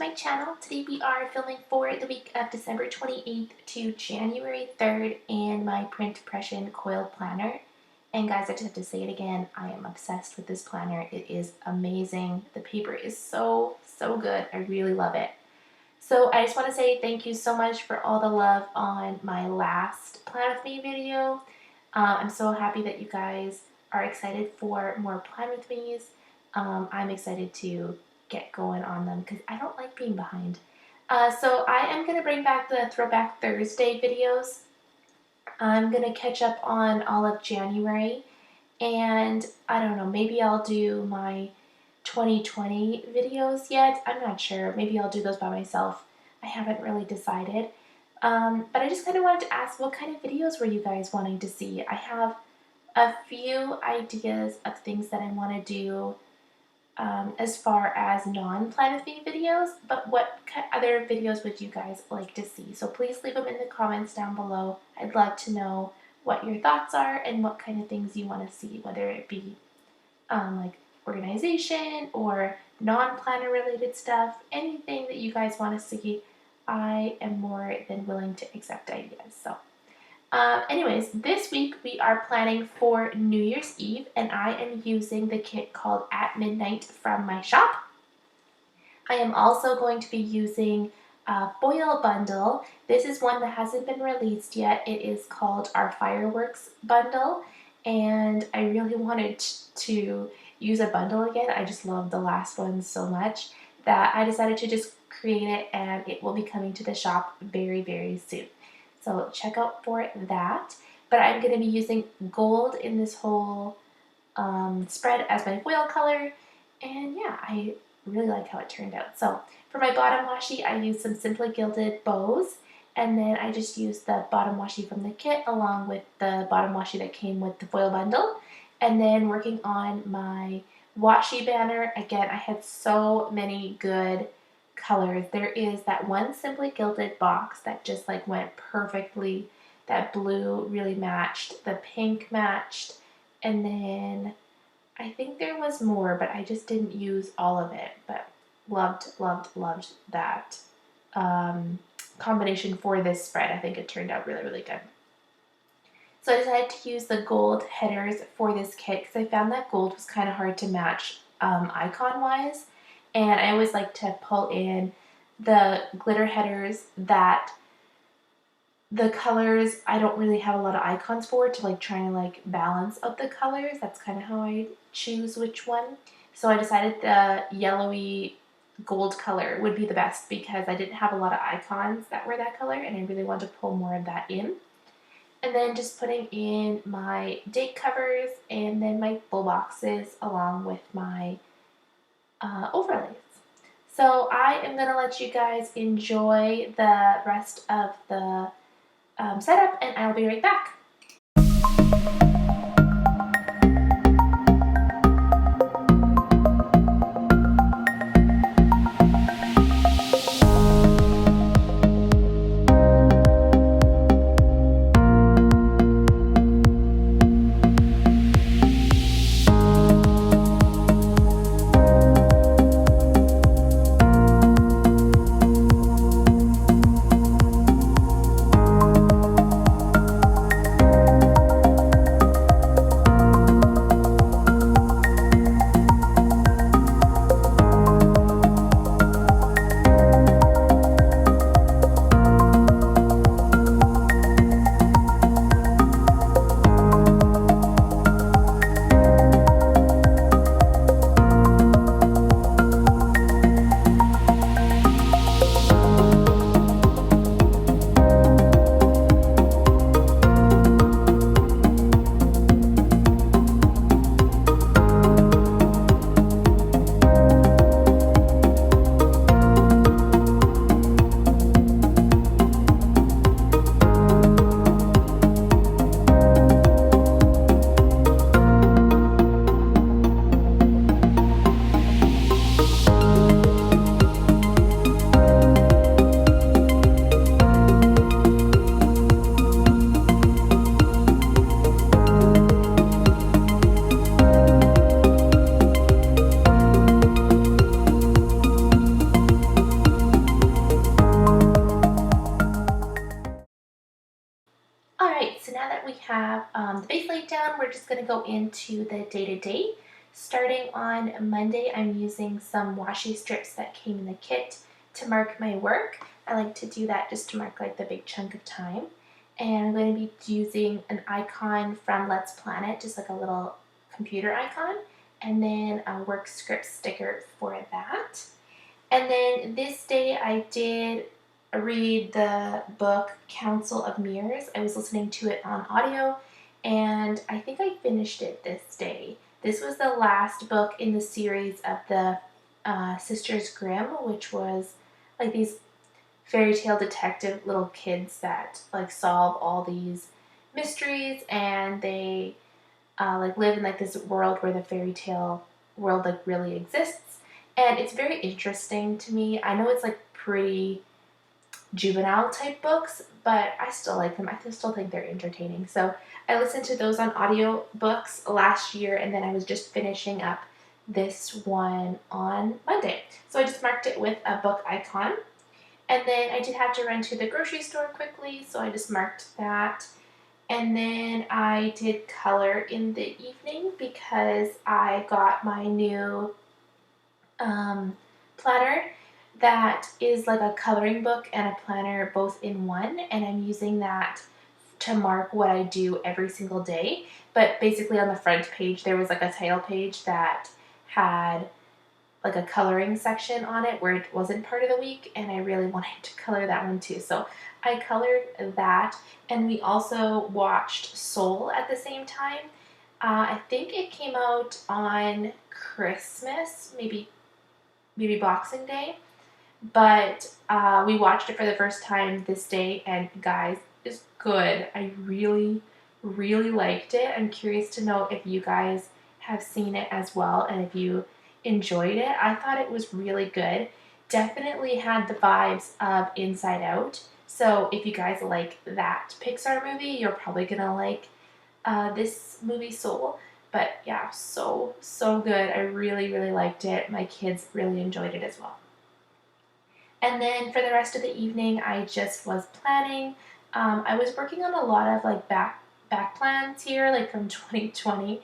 to my channel. Today we are filming for the week of December 28th to January 3rd in my print impression coil planner. And guys, I just have to say it again, I am obsessed with this planner. It is amazing. The paper is so good. I really love it. So I just want to say thank you so much for all the love on my last Plan With Me video. I'm so happy that you guys are excited for more Plan With Me's. I'm excited to get going on them because I don't like being behind. So I am going to bring back the Throwback Thursday videos. I'm going to catch up on all of January, and I don't know, maybe I'll do my 2020 videos yet. I'm not sure. Maybe I'll do those by myself. I haven't really decided. But I just kind of wanted to ask, what kind of videos were you guys wanting to see? I have a few ideas of things that I want to do as far as non-Plan With Me videos, but what other videos would you guys like to see? So please leave them in the comments down below. I'd love to know what your thoughts are and what kind of things you want to see, whether it be like organization or non-planner related stuff, anything that you guys want to see. I am more than willing to accept ideas. So anyways, this week we are planning for New Year's Eve, and I am using the kit called At Midnight from my shop. I am also going to be using a foil bundle. This is one that hasn't been released yet. It is called our Fireworks bundle, and I really wanted to use a bundle again. I just love the last one so much that I decided to just create it, and it will be coming to the shop very soon. So check out for that. But I'm going to be using gold in this whole spread as my foil color. And yeah, I really like how it turned out. So for my bottom washi, I used some Simply Gilded bows. And then I just used the bottom washi from the kit along with the bottom washi that came with the foil bundle. And then working on my washi banner, again, I had so many good colors. There is that one Simply Gilded box that just like went perfectly. That blue really matched, the pink matched, and then I think there was more, but I just didn't use all of it. But loved that combination for this spread. I think it turned out really good. So I decided to use the gold headers for this kit because I found that gold was kind of hard to match icon wise. And I always like to pull in the glitter headers that the colors I don't really have a lot of icons for, to like try and like balance out the colors. That's kind of how I choose which one. So I decided the yellowy gold color would be the best because I didn't have a lot of icons that were that color, and I really wanted to pull more of that in. And then just putting in my date covers and then my full boxes along with my overlays. So I am going to let you guys enjoy the rest of the setup, and I'll be right back. Alright, so now that we have the base laid down, we're just going to go into the day-to-day. Starting on Monday, I'm using some washi strips that came in the kit to mark my work. I like to do that just to mark like the big chunk of time. And I'm going to be using an icon from Let's Planet, just like a little computer icon, and then a work script sticker for that. And then this day I did read the book Council of Mirrors. I was listening to it on audio, and I think I finished it this day. This was the last book in the series of the Sisters Grimm, which was like these fairy tale detective little kids that like solve all these mysteries, and they like live in like this world where the fairy tale world like really exists. And it's very interesting to me. I know it's like pretty juvenile type books, but I still like them. I still think they're entertaining. So I listened to those on audio books last year, and then I was just finishing up this one on Monday. So I just marked it with a book icon. And then I did have to run to the grocery store quickly, so I just marked that. And then I did color in the evening because I got my new planner that is like a coloring book and a planner both in one, and I'm using that to mark what I do every single day. But basically on the front page there was like a title page that had like a coloring section on it where it wasn't part of the week, and I really wanted to color that one too. So I colored that, and we also watched Soul at the same time. I think it came out on Christmas, maybe Boxing Day, but we watched it for the first time this day, and guys, it's good. I really, really liked it. I'm curious to know if you guys have seen it as well and if you enjoyed it. I thought it was really good. Definitely had the vibes of Inside Out. So if you guys like that Pixar movie, you're probably gonna like this movie Soul. But yeah, so good. I really, really liked it. My kids really enjoyed it as well. And then for the rest of the evening, I just was planning. I was working on a lot of like back plans here, like from 2020.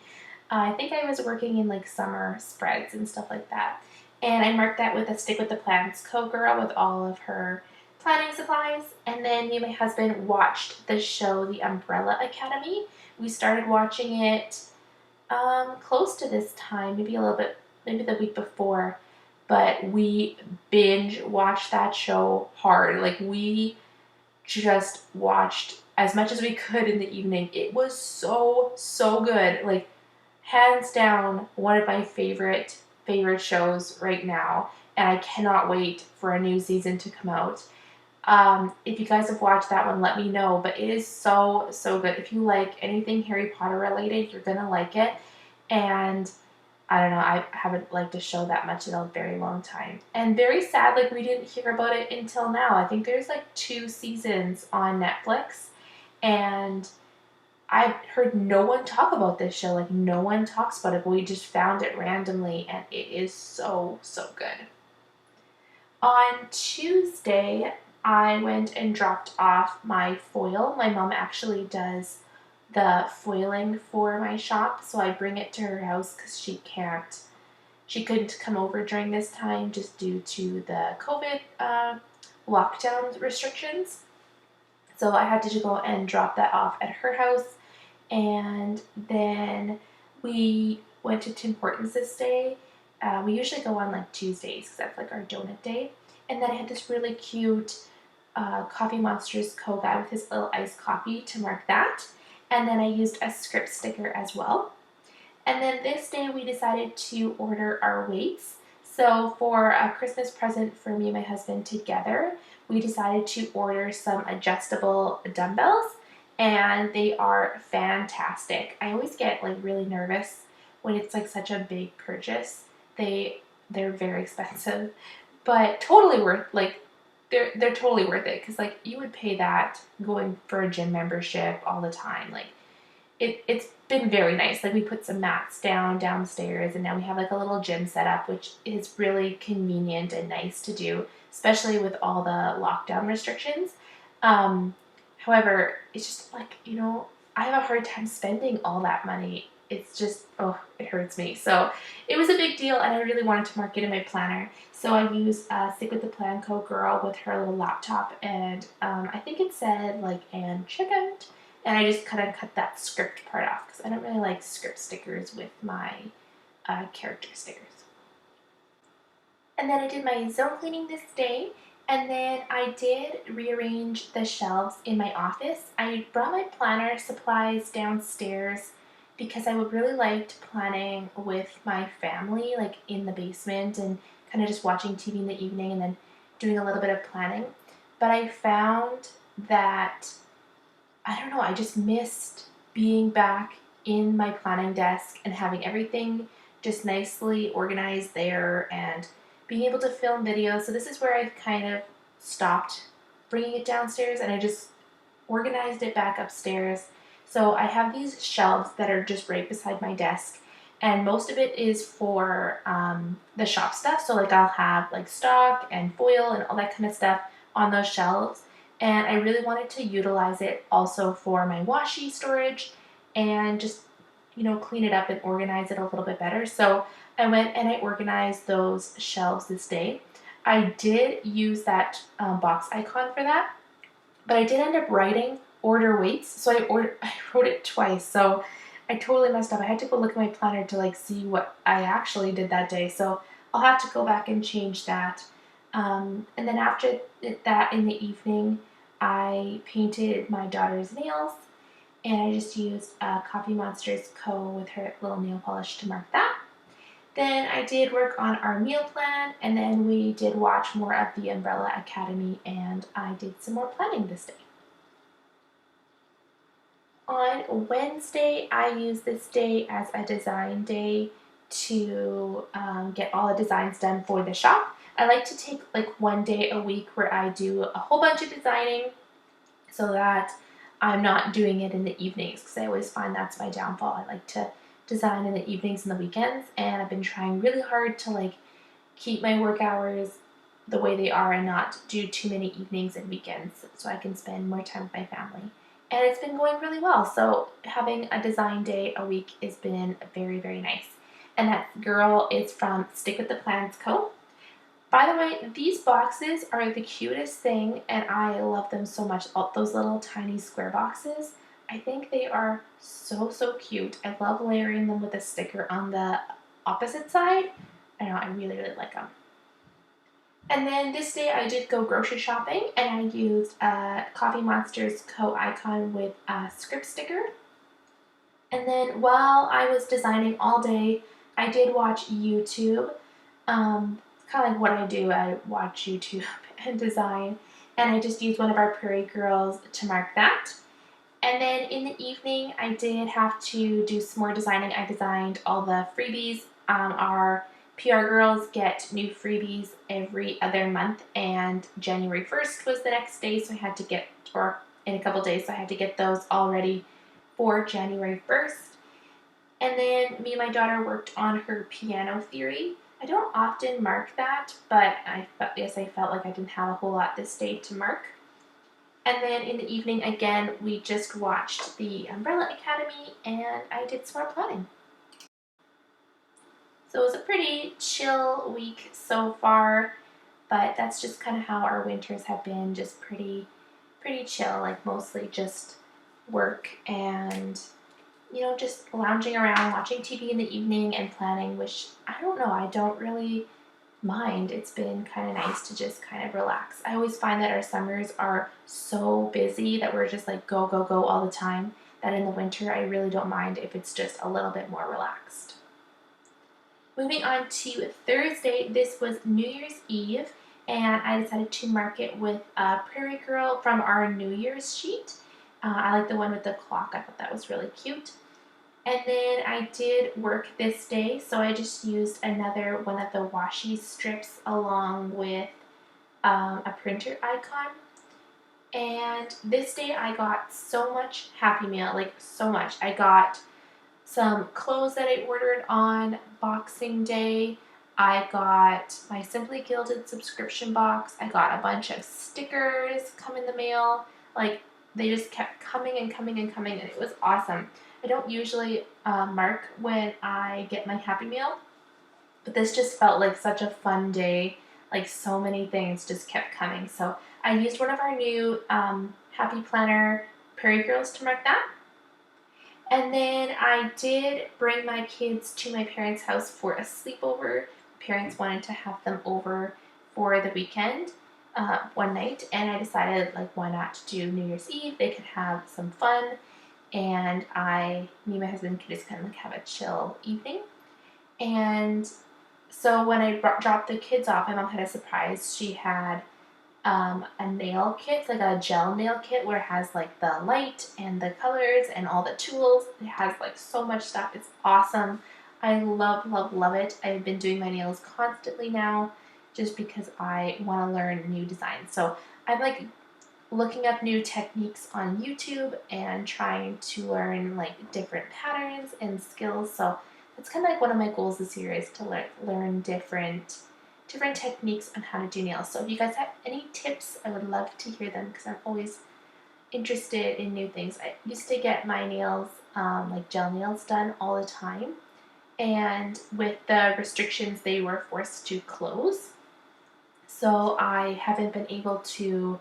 I think I was working in like summer spreads and stuff like that. And I marked that with a Stick with the Plans Co girl with all of her planning supplies. And then me and my husband watched the show The Umbrella Academy. We started watching it close to this time, maybe a little bit, maybe the week before, but we binge watched that show hard. Like we just watched as much as we could in the evening. It was so good. Like hands down one of my favorite shows right now, and I cannot wait for a new season to come out. If you guys have watched that one, let me know, but it is so good. If you like anything Harry Potter related, you're gonna like it. And I don't know, I haven't liked a show that much in a very long time. And very sad, like we didn't hear about it until now. I think there's like 2 seasons on Netflix, and I've heard no one talk about this show. Like no one talks about it, but we just found it randomly, and it is so good. On Tuesday, I went and dropped off my foil. My mom actually does the foiling for my shop, so I bring it to her house because she couldn't come over during this time just due to the COVID lockdown restrictions. So I had to go and drop that off at her house, and then we went to Tim Hortons this day. We usually go on like Tuesdays because that's like our donut day. And then I had this really cute coffee Monsterz Co guy with his little iced coffee to mark that. And then I used a script sticker as well. And then this day we decided to order our weights. So for a Christmas present for me and my husband together, we decided to order some adjustable dumbbells, and they are fantastic. I always get like really nervous when it's like such a big purchase. They're very expensive, but totally worth, like they're totally worth it, because like you would pay that going for a gym membership all the time. Like it's been very nice. Like we put some mats downstairs, and now we have like a little gym set up, which is really convenient and nice to do, especially with all the lockdown restrictions. However, it's just like, I have a hard time spending all that money. It's just, oh, it hurts me. So it was a big deal, and I really wanted to mark it in my planner. So I used Stick with the Plan Co. girl with her little laptop, and I think it said like, and checkout. And I just kind of cut that script part off because I don't really like script stickers with my character stickers. And then I did my zone cleaning this day. And then I did rearrange the shelves in my office. I brought my planner supplies downstairs because I would really liked planning with my family, like in the basement and kind of just watching TV in the evening and then doing a little bit of planning. But I found that, I don't know, I just missed being back in my planning desk and having everything just nicely organized there and being able to film videos. So this is where I kind of stopped bringing it downstairs and I just organized it back upstairs. So I have these shelves that are just right beside my desk, and most of it is for the shop stuff. So like I'll have like stock and foil and all that kind of stuff on those shelves. And I really wanted to utilize it also for my washi storage and just, clean it up and organize it a little bit better. So I went and I organized those shelves this day. I did use that box icon for that, but I did end up writing order weights. So I wrote it twice. So I totally messed up. I had to go look at my planner to like see what I actually did that day. So I'll have to go back and change that. And then after that in the evening, I painted my daughter's nails, and I just used Coffee Monsterz Co. with her little nail polish to mark that. Then I did work on our meal plan, and then we did watch more of the Umbrella Academy, and I did some more planning this day. On Wednesday, I used this day as a design day to get all the designs done for the shop. I like to take like one day a week where I do a whole bunch of designing so that I'm not doing it in the evenings, because I always find that's my downfall. I like to design in the evenings and the weekends, and I've been trying really hard to like keep my work hours the way they are and not do too many evenings and weekends so I can spend more time with my family. And it's been going really well. So having a design day a week has been very, very nice. And that girl is from Stick with the Plans Co. By the way, these boxes are the cutest thing, and I love them so much. All those little tiny square boxes, I think they are so, so cute. I love layering them with a sticker on the opposite side. I know, I really, really like them. And then this day I did go grocery shopping, and I used a Coffee Monsterz Co. icon with a script sticker. And then while I was designing all day, I did watch YouTube. Kind of like what I do, I watch YouTube and design, and I just used one of our Prairie girls to mark that. And then in the evening, I did have to do some more designing. I designed all the freebies. Our PR girls get new freebies every other month, and January 1st was the next day, so I had to get, or in a couple days, so I had to get those all ready for January 1st. And then me and my daughter worked on her piano theory. I don't often mark that, but I felt like I didn't have a whole lot this day to mark. And then in the evening, again, we just watched the Umbrella Academy, and I did some more planning. So it was a pretty chill week so far, but that's just kind of how our winters have been, just pretty chill, like mostly just work and just lounging around, watching TV in the evening and planning, which I don't know, I don't really mind. It's been kind of nice to just kind of relax. I always find that our summers are so busy that we're just like go, go, go all the time, that in the winter I really don't mind if it's just a little bit more relaxed. Moving on to Thursday, this was New Year's Eve, and I decided to mark it with a Prairie Girl from our New Year's sheet. I like the one with the clock. I thought that was really cute. And then I did work this day, so I just used another one of the washi strips along with a printer icon. And this day I got so much Happy Meal, like so much. I got some clothes that I ordered on Boxing Day. I got my Simply Gilded subscription box. I got a bunch of stickers come in the mail. Like, they just kept coming and coming and coming, and it was awesome. I don't usually mark when I get my Happy Meal, but this just felt like such a fun day. Like so many things just kept coming. So I used one of our new Happy Planner Prairie Girls to mark that. And then I did bring my kids to my parents' house for a sleepover. Parents wanted to have them over for the weekend one night, and I decided, like, why not do New Year's Eve? They could have some fun, and me and my husband could just kind of like have a chill evening. And so when I dropped the kids off, my mom had a surprise. She had a nail kit, like a gel nail kit where it has like the light and the colors and all the tools. It has like so much stuff. It's awesome. I love, love, love it. I've been doing my nails constantly now just because I want to learn new designs. So I'm like looking up new techniques on YouTube and trying to learn like different patterns and skills. So that's kind of like one of my goals this year, is to learn different techniques on how to do nails. So if you guys have any tips, I would love to hear them because I'm always interested in new things. I used to get my nails, like gel nails, done all the time, and with the restrictions, they were forced to close. So I haven't been able to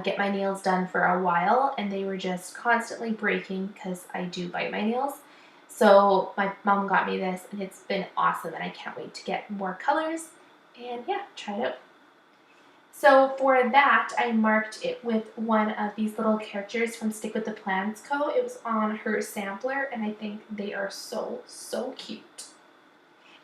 get my nails done for a while, and they were just constantly breaking because I do bite my nails. So my mom got me this, and it's been awesome, and I can't wait to get more colors and yeah, try it out. So for that, I marked it with one of these little characters from Stick with the Plans Co. It was on her sampler, and I think they are so, so cute.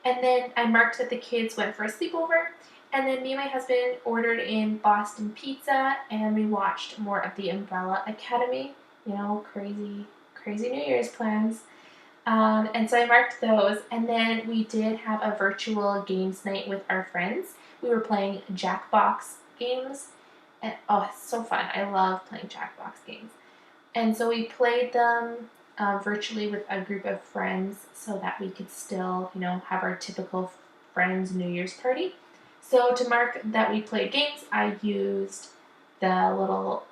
And then I marked that the kids went for a sleepover, and then me and my husband ordered in Boston pizza, and we watched more of the Umbrella Academy. You know, crazy, crazy New Year's plans. And so I marked those, and then we did have a virtual games night with our friends. We were playing Jackbox games, and oh, it's so fun. I love playing Jackbox games. And so we played them virtually with a group of friends so that we could still, you know, have our typical friends New Year's party. So to mark that we played games, I used the little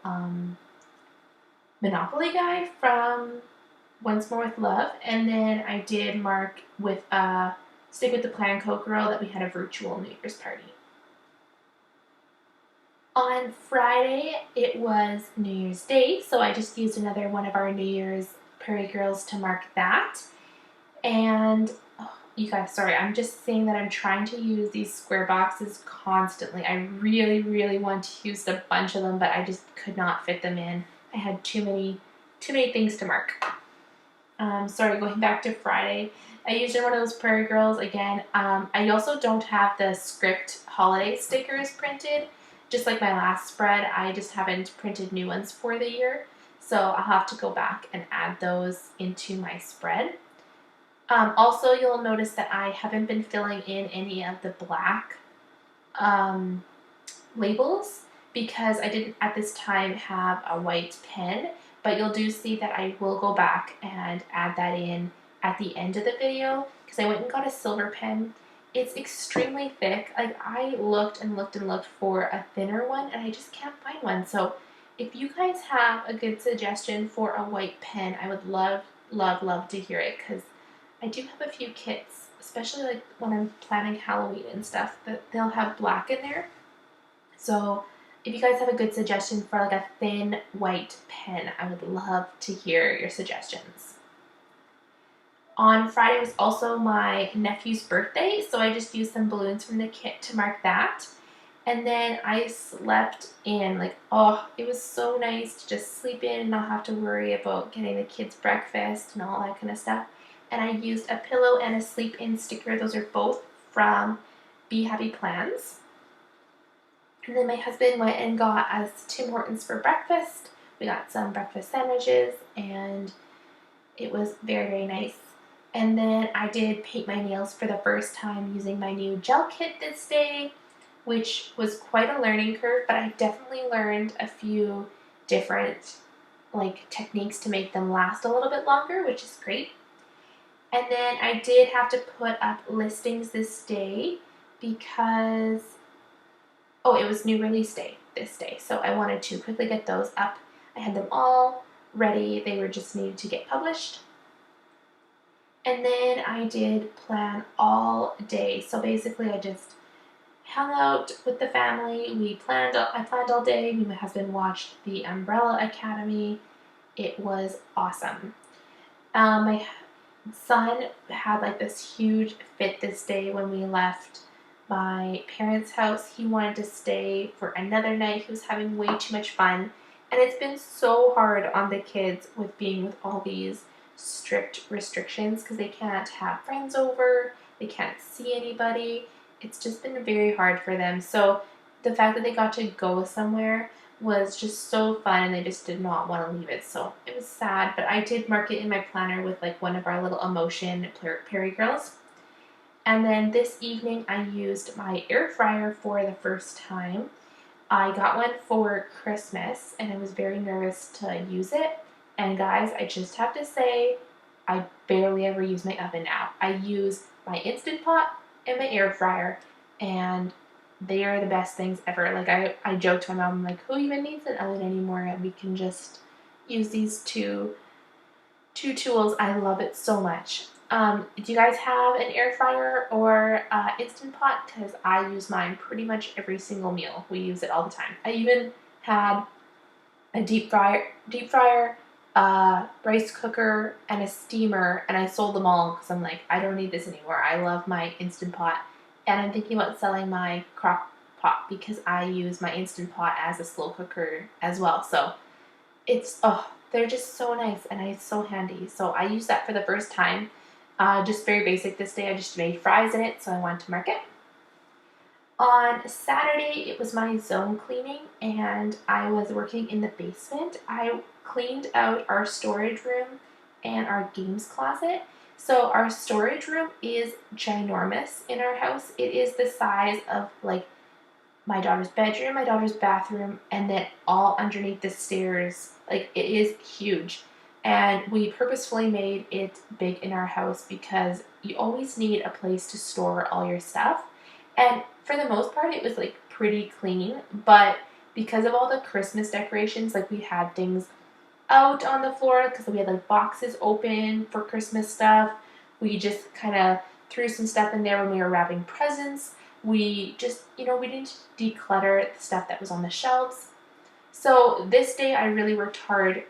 Monopoly guy from Once More with Love, and then I did mark with a Stick with the Plan Co girl that we had a virtual New Year's party. On Friday, it was New Year's Day, so I just used another one of our New Year's Prairie Girls to mark that. And oh, you guys, sorry, I'm just saying that I'm trying to use these square boxes constantly. I really, really want to use a bunch of them, but I just could not fit them in. I had too many things to mark. Sorry, going back to Friday, I used one of those Prairie Girls again. I also don't have the script holiday stickers printed. Just like my last spread, I just haven't printed new ones for the year. So I'll have to go back and add those into my spread. Also, you'll notice that I haven't been filling in any of the black labels because I didn't at this time have a white pen. But you'll do see that I will go back and add that in at the end of the video because I went and got a silver pen. It's extremely thick. Like, I looked and looked and looked for a thinner one, and I just can't find one. So if you guys have a good suggestion for a white pen, I would love, love, love to hear it because I do have a few kits, especially like when I'm planning Halloween and stuff, that they'll have black in there. So if you guys have a good suggestion for like a thin white pen, I would love to hear your suggestions. On Friday was also my nephew's birthday, so I just used some balloons from the kit to mark that. And then I slept in, like, oh, it was so nice to just sleep in and not have to worry about getting the kids breakfast and all that kind of stuff. And I used a pillow and a sleep in sticker. Those are both from Be Happy Plans. And then my husband went and got us Tim Hortons for breakfast. We got some breakfast sandwiches, and it was very, very nice. And then I did paint my nails for the first time using my new gel kit this day, which was quite a learning curve, but I definitely learned a few different like techniques to make them last a little bit longer, which is great. And then I did have to put up listings this day because, oh, it was new release day this day, so I wanted to quickly get those up. I had them all ready. They were just needed to get published. And then I did plan all day. So basically I just hung out with the family. I planned all day. Me and my husband watched The Umbrella Academy. It was awesome. My son had like this huge fit this day when we left my parents' house. He wanted to stay for another night. He was having way too much fun. And it's been so hard on the kids with being with all these strict restrictions because they can't have friends over, they can't see anybody. It's just been very hard for them. So the fact that they got to go somewhere was just so fun, and they just did not want to leave it. So it was sad, but I did mark it in my planner with like one of our little emotion Prairie girls. And then this evening I used my air fryer for the first time. I got one for Christmas and I was very nervous to use it. And guys, I just have to say, I barely ever use my oven now. I use my Instant Pot and my air fryer, and they are the best things ever. Like I joked to my mom, like, who even needs an oven anymore? And we can just use these two tools. I love it so much. Do you guys have an air fryer or Instant Pot? Because I use mine pretty much every single meal. We use it all the time. I even had a deep fryer, rice cooker, and a steamer, and I sold them all because I'm like, I don't need this anymore. I love my Instant Pot, and I'm thinking about selling my crock pot because I use my Instant Pot as a slow cooker as well. So they're just so nice and it's so handy. So I used that for the first time. Just very basic this day. I just made fries in it, so I wanted to mark it. On Saturday, it was my zone cleaning, and I was working in the basement. I cleaned out our storage room and our games closet. So our storage room is ginormous in our house. It is the size of like my daughter's bedroom, my daughter's bathroom, and then all underneath the stairs. Like, it is huge. And we purposefully made it big in our house because you always need a place to store all your stuff. And for the most part, it was like pretty clean, but because of all the Christmas decorations, like we had things out on the floor because we had like boxes open for Christmas stuff. We just kind of threw some stuff in there when we were wrapping presents. We just, we didn't declutter the stuff that was on the shelves. So this day I really worked hard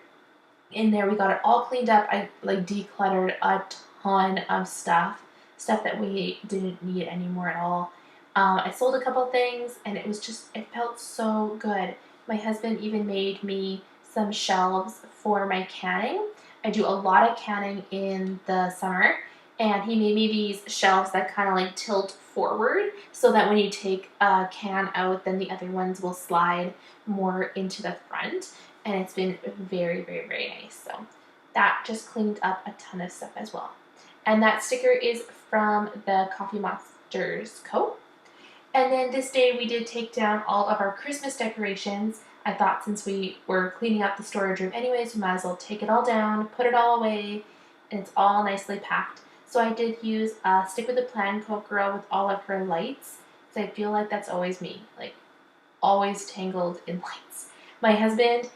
in there. We got it all cleaned up. I like decluttered a ton of stuff that we didn't need anymore at all. I sold a couple things, and it felt so good. My husband even made me some shelves for my canning. I do a lot of canning in the summer, and he made me these shelves that kind of like tilt forward so that when you take a can out, then the other ones will slide more into the front, and it's been very, very, very nice. So that just cleaned up a ton of stuff as well. And that sticker is from the Monsterz Co. And then this day we did take down all of our Christmas decorations. I thought since we were cleaning up the storage room anyways, we might as well take it all down, put it all away, and it's all nicely packed. So I did use a Stick with the Plan Co girl with all of her lights. So I feel like that's always me, like always tangled in lights. My husband,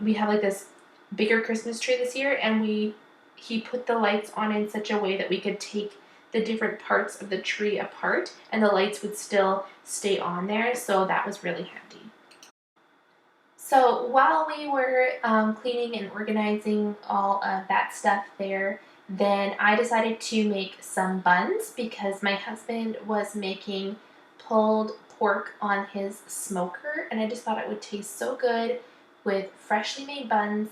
we have like this bigger Christmas tree this year, and he put the lights on in such a way that we could take the different parts of the tree apart and the lights would still stay on there, so that was really handy. So while we were cleaning and organizing all of that stuff there, then I decided to make some buns because my husband was making pulled pork on his smoker, and I just thought it would taste so good with freshly made buns.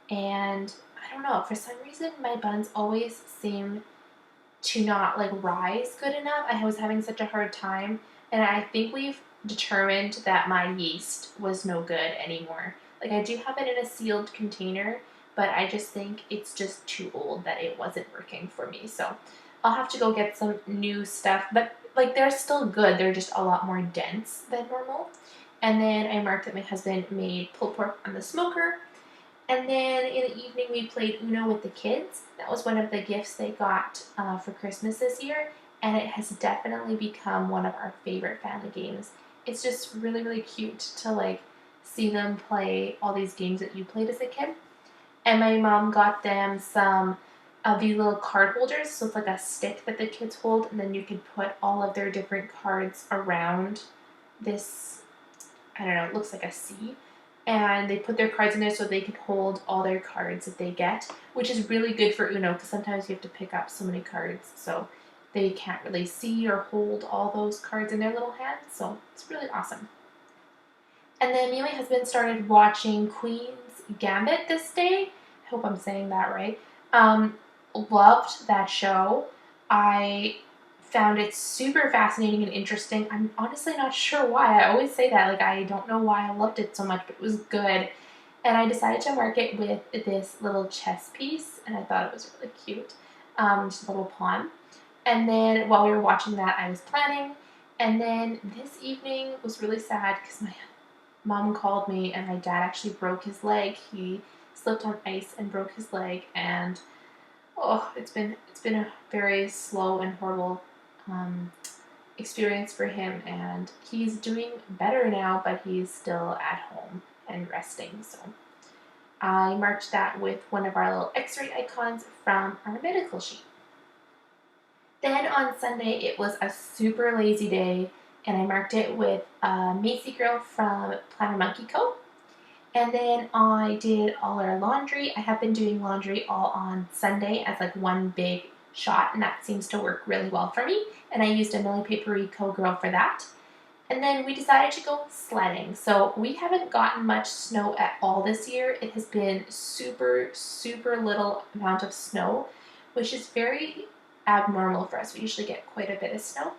And I don't know, for some reason my buns always seem to not like rise good enough. I was having such a hard time, and I think we've determined that my yeast was no good anymore. Like, I do have it in a sealed container, but I just think it's just too old that it wasn't working for me. So I'll have to go get some new stuff, but like they're still good. They're just a lot more dense than normal. And then I marked that my husband made pulled pork on the smoker. And then in the evening, we played Uno with the kids. That was one of the gifts they got for Christmas this year, and it has definitely become one of our favorite family games. It's just really, really cute to like see them play all these games that you played as a kid. And my mom got them some of these little card holders. So it's like a stick that the kids hold, and then you can put all of their different cards around this, I don't know, it looks like a C. And they put their cards in there so they can hold all their cards that they get, which is really good for Uno because sometimes you have to pick up so many cards. So they can't really see or hold all those cards in their little hands. So it's really awesome. And then me and my husband started watching Queen's Gambit this day. I hope I'm saying that right. Loved that show. I found it super fascinating and interesting. I'm honestly not sure why. I always say that. Like, I don't know why I loved it so much, but it was good. And I decided to mark it with this little chess piece, and I thought it was really cute. Just a little pawn. And then while we were watching that, I was planning. And then this evening was really sad because my mom called me and my dad actually broke his leg. He slipped on ice and broke his leg, and it's been a very slow and horrible experience for him, and he's doing better now, but he's still at home and resting. So I marked that with one of our little x-ray icons from our medical sheet. Then on Sunday, it was a super lazy day, and I marked it with Macy Girl from Monsterz Co. And then I did all our laundry. I have been doing laundry all on Sunday as like one big shot, and that seems to work really well for me. And I used a Millie Co Girl for that. And then we decided to go sledding. So we haven't gotten much snow at all this year. It has been super, super little amount of snow, which is very abnormal for us. We usually get quite a bit of snow.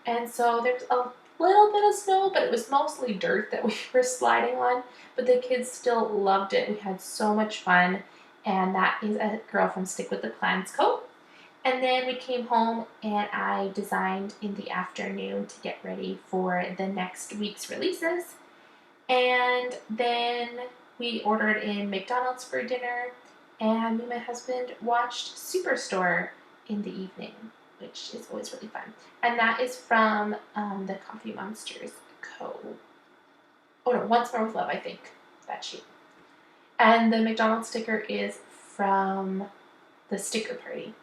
And so there's a little bit of snow, but it was mostly dirt that we were sliding on. But the kids still loved it. We had so much fun. And that is a girl from Stick with the Clans Co. And then we came home and I designed in the afternoon to get ready for the next week's releases. And then we ordered in McDonald's for dinner, and me and my husband watched Superstore in the evening, which is always really fun. And that is from the Coffee Monsterz Co. Oh no, Once More with Love, I think, that sheet. And the McDonald's sticker is from the sticker party.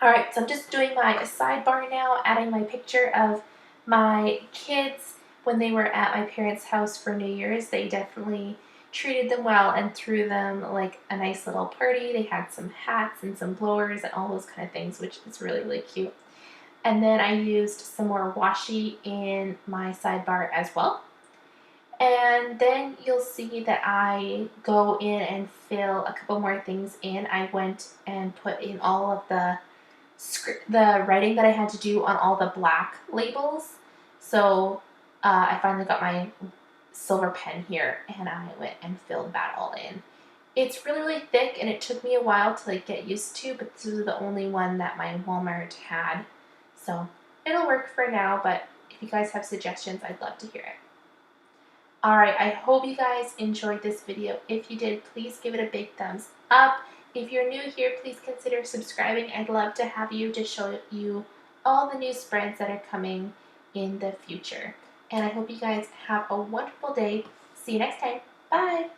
Alright, so I'm just doing my sidebar now, adding my picture of my kids when they were at my parents' house for New Year's. They definitely treated them well and threw them like a nice little party. They had some hats and some blowers and all those kind of things, which is really, really cute. And then I used some more washi in my sidebar as well. And then you'll see that I go in and fill a couple more things in. I went and put in all of the writing that I had to do on all the black labels. So I finally got my silver pen here, and I went and filled that all in. It's really, really thick, and it took me a while to like get used to, but this was the only one that my Walmart had. So it'll work for now, but if you guys have suggestions, I'd love to hear it. Alright, I hope you guys enjoyed this video. If you did, please give it a big thumbs up. If you're new here, please consider subscribing. I'd love to have you to show you all the new spreads that are coming in the future. And I hope you guys have a wonderful day. See you next time. Bye!